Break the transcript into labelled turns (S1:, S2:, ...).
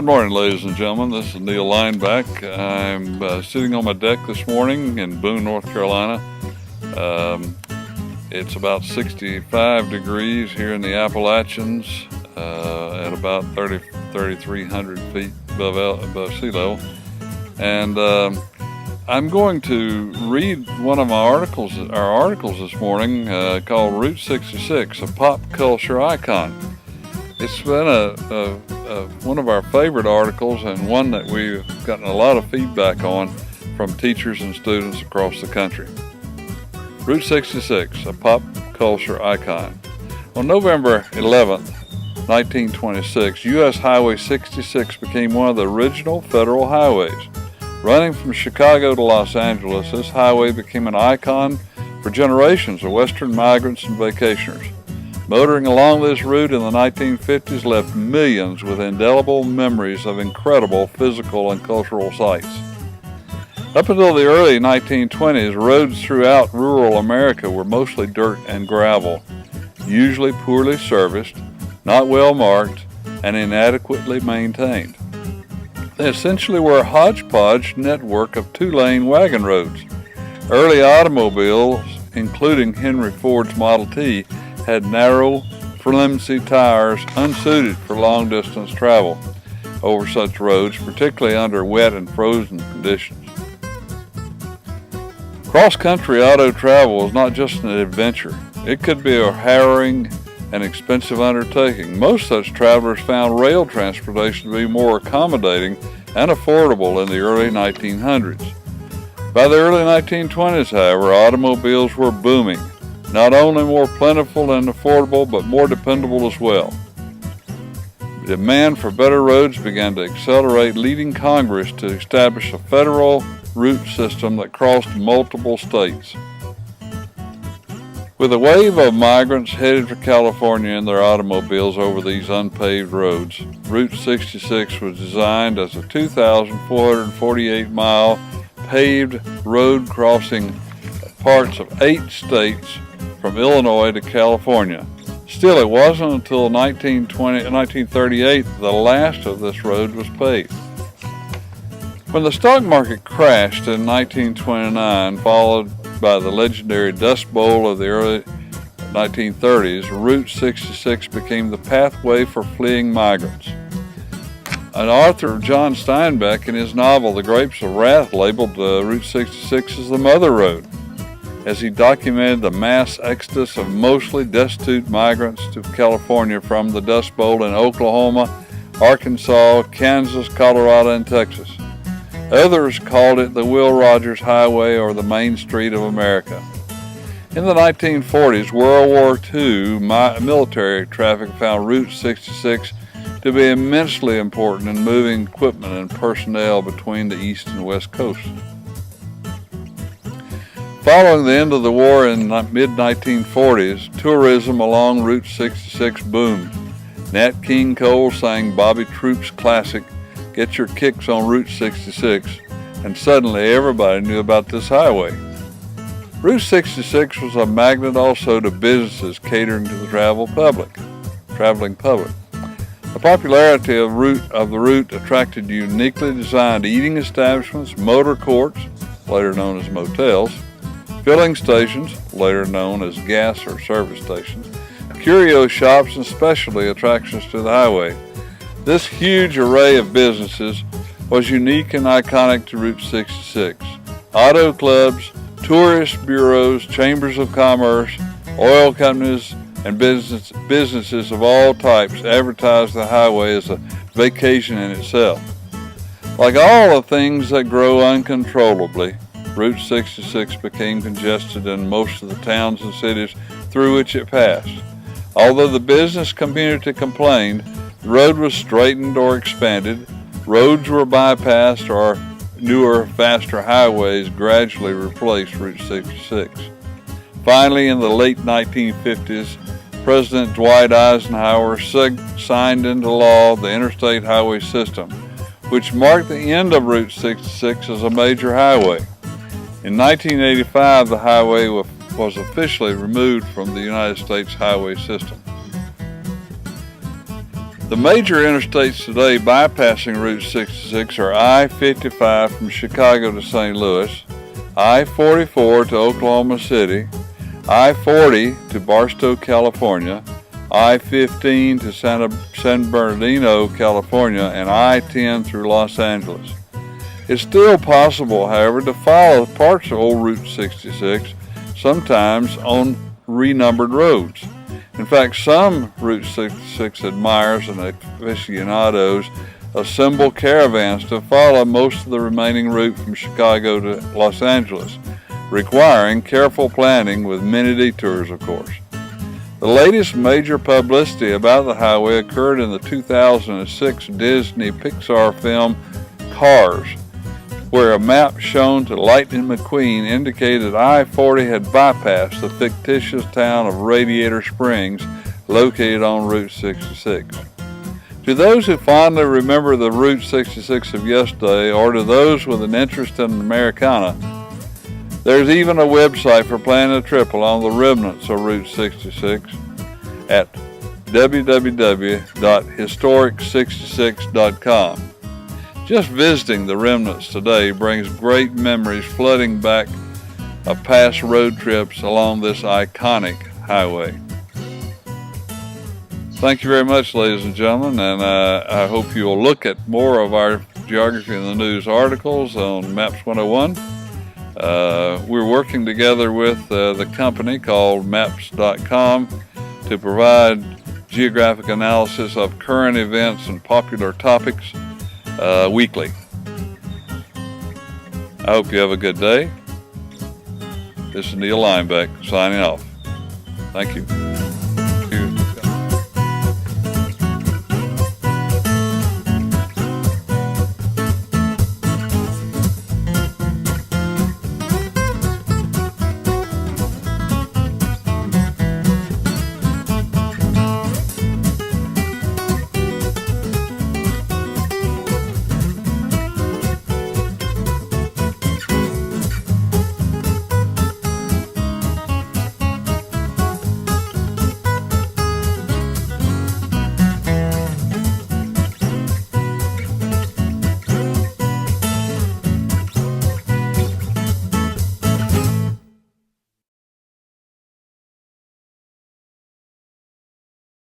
S1: Good morning, ladies and gentlemen. This is Neal Lineback. I'm sitting on my deck this morning in Boone, North Carolina. It's about 65 degrees here in the Appalachians at about 3,300 feet above sea level. And I'm going to read one of our articles this morning called Route 66, a pop culture icon. It's been one of our favorite articles and one that we've gotten a lot of feedback on from teachers and students across the country. Route 66, a pop culture icon. On November 11th, 1926, U.S. Highway 66 became one of the original federal highways. Running from Chicago to Los Angeles, this highway became an icon for generations of Western migrants and vacationers. Motoring along this route in the 1950s left millions with indelible memories of incredible physical and cultural sights. Up until the early 1920s, roads throughout rural America were mostly dirt and gravel, usually poorly serviced, not well marked, and inadequately maintained. They essentially were a hodgepodge network of two-lane wagon roads. Early automobiles, including Henry Ford's Model T, had narrow, flimsy tires unsuited for long-distance travel over such roads, particularly under wet and frozen conditions. Cross-country auto travel was not just an adventure. It could be a harrowing and expensive undertaking. Most such travelers found rail transportation to be more accommodating and affordable in the early 1900s. By the early 1920s, however, automobiles were booming. Not only more plentiful and affordable, but more dependable as well. The demand for better roads began to accelerate, leading Congress to establish a federal route system that crossed multiple states. With a wave of migrants headed for California in their automobiles over these unpaved roads, Route 66 was designed as a 2,448-mile paved road crossing parts of 8 states from Illinois to California. Still, it wasn't until 1938 the last of this road was paved. When the stock market crashed in 1929, followed by the legendary Dust Bowl of the early 1930s, Route 66 became the pathway for fleeing migrants. An author, John Steinbeck, in his novel The Grapes of Wrath, labeled Route 66 as the Mother Road, as he documented the mass exodus of mostly destitute migrants to California from the Dust Bowl in Oklahoma, Arkansas, Kansas, Colorado, and Texas. Others called it the Will Rogers Highway or the Main Street of America. In the 1940s, World War II military traffic found Route 66 to be immensely important in moving equipment and personnel between the East and West Coasts. Following the end of the war in the mid-1940s, tourism along Route 66 boomed. Nat King Cole sang Bobby Troupe's classic, Get Your Kicks on Route 66, and suddenly everybody knew about this highway. Route 66 was a magnet also to businesses catering to the traveling public. The popularity of the route attracted uniquely designed eating establishments, motor courts, later known as motels, filling stations, later known as gas or service stations, curio shops, and specialty attractions to the highway. This huge array of businesses was unique and iconic to Route 66. Auto clubs, tourist bureaus, chambers of commerce, oil companies, and businesses of all types advertised the highway as a vacation in itself. Like all the things that grow uncontrollably, Route 66 became congested in most of the towns and cities through which it passed. Although the business community complained, the road was straightened or expanded, roads were bypassed, or newer, faster highways gradually replaced Route 66. Finally, in the late 1950s, President Dwight Eisenhower signed into law the Interstate Highway System, which marked the end of Route 66 as a major highway. In 1985, the highway was officially removed from the United States highway system. The major interstates today bypassing Route 66 are I-55 from Chicago to St. Louis, I-44 to Oklahoma City, I-40 to Barstow, California, I-15 to San Bernardino, California, and I-10 through Los Angeles. It's still possible, however, to follow parts of old Route 66, sometimes on renumbered roads. In fact, some Route 66 admirers and aficionados assemble caravans to follow most of the remaining route from Chicago to Los Angeles, requiring careful planning with many detours, of course. The latest major publicity about the highway occurred in the 2006 Disney Pixar film Cars, where a map shown to Lightning McQueen indicated I-40 had bypassed the fictitious town of Radiator Springs, located on Route 66. To those who fondly remember the Route 66 of yesterday, or to those with an interest in Americana, there's even a website for planning a trip along the remnants of Route 66 at www.historic66.com. Just visiting the remnants today brings great memories flooding back of past road trips along this iconic highway. Thank you very much, ladies and gentlemen, and I hope you'll look at more of our Geography in the News articles on Maps 101. We're working together with the company called Maps.com to provide geographic analysis of current events and popular topics weekly. I hope you have a good day. This is Neal Lineback signing off. Thank you.